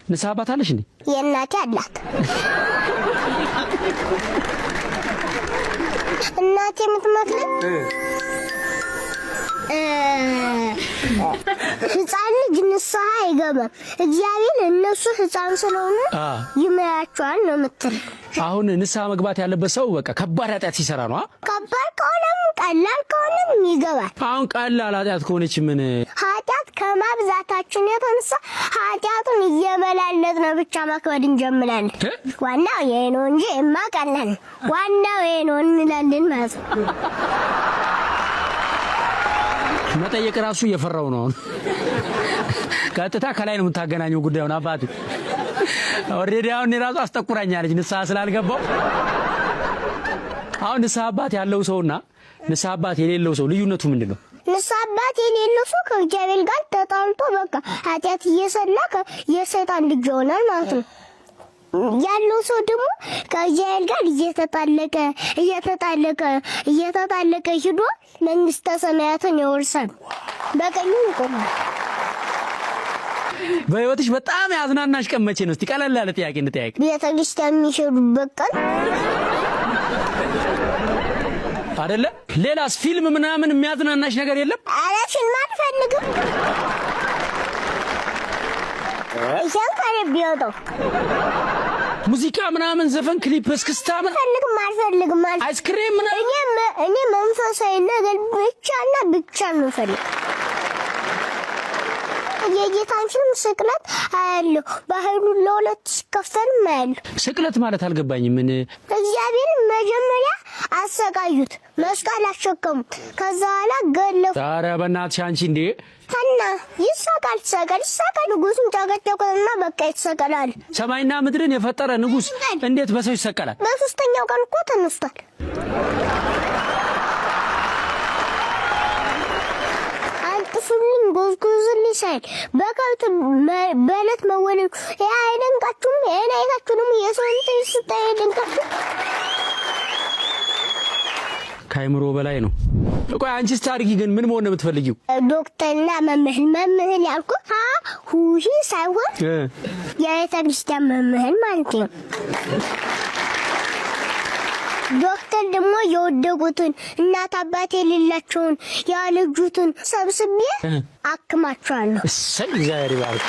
ንስሐ አባት አለሽ እንዴ? የእናቴ አላት። እናቴ የምትመክረኝ ሕፃን ልጅ ንስሐ አይገባም፣ እግዚአብሔር እነሱ ሕፃን ስለሆነ ይመራቸዋል ነው የምትል። አሁን ንስሐ መግባት ያለበት ሰው በቃ ከባድ ኃጢአት ሲሰራ ነው። ከባድ ከሆነም ቀላል ከሆነም ይገባል። አሁን ቀላል ኃጢአት ከሆነች ምን ኃጢአት ከማብዛታችን የተነሳ ኃጢአቱን እየበላለት ነው ብቻ ማክበድ እንጀምራለን። ዋናው ይሄ ነው እንጂ ቀላል ዋናው ይሄ ነው እንላለን ማለት ነው። መጠየቅ ራሱ እየፈራው ነው። ቀጥታ ከላይ ነው የምታገናኘው ጉዳዩን አባቴ። ኦሬዲ አሁን ራሱ አስጠቁራኛለች ንስሐ ስላልገባው። አሁን ንስሐ አባት ያለው ሰውና ንስሐ አባት የሌለው ሰው ልዩነቱ ምንድነው? ንስሐ አባት የሌለው ሰው ከእግዚአብሔር ጋር ተጣልቶ በቃ ኃጢአት እየሰራ የሰይጣን ልጅ ይሆናል ማለት ነው። ያለው ሰው ደግሞ ከእግዚአብሔር ጋር እየተጣለቀ ሂዶ መንግስተ ሰማያትን ይወርሳል፣ በቀኙ ይቆማል። በህይወትሽ በጣም ያዝናናሽ ቀን መቼ ነው? እስቲ ቀለል ያለ ጥያቄ እንጠያየቅ። ቤተክርስቲያን የሚሄዱበት ቀን አይደለ? ሌላስ ፊልም ምናምን የሚያዝናናሽ ነገር የለም? ኧረ ፊልም አልፈልግም። ሸንካሬ ቢወጣው ሙዚቃ ምናምን ዘፈን ክሊፕ እስክስታ አልፈልግም። አይስክሬም ምናምን እኔ መንፈሳዊ ነገር ብቻ ነው ፈልግ። የጌታችን ስቅለት አያለሁ፣ ባህሉ ለሁለት ሲከፈል አያለሁ። ስቅለት ማለት አልገባኝም። ምን እግዚአብሔር መጀመሪያ አሰቃዩት፣ መስቀል አሸከሙት፣ ከዛ በኋላ ገለፉ። ኧረ በእናትሽ አንቺ እንዴ! እና ይሰቀል ንጉስን ጨቀጨቁና በቃ ይሰቀላል። ሰማይና ምድርን የፈጠረ ንጉስ እንዴት በሰው ይሰቀላል? በሶስተኛው ቀን እኮ ተነስቷል። አንጥፉልኝ ጎዝጉዙልኝ ሳይል በከብት በለት መወለዱ ያ አይደንቃችሁም? ያን አይታችሁ ደግሞ የሰውን ትስታ አይደንቃችሁ? ከአይምሮ በላይ ነው። ቆይ አንቺስ ታሪክ ግን ምን መሆን ነው የምትፈልጊው? ዶክተርና መምህር ያልኩት ሁሺ ሳይሆን የቤተክርስቲያን መምህር ማለት ነው። ዶክተር ደግሞ የወደቁትን እናት አባት የሌላቸውን ያልጁትን ሰብስቤ አክማቸዋለሁ። እሰይ እግዚአብሔር ይባርክ።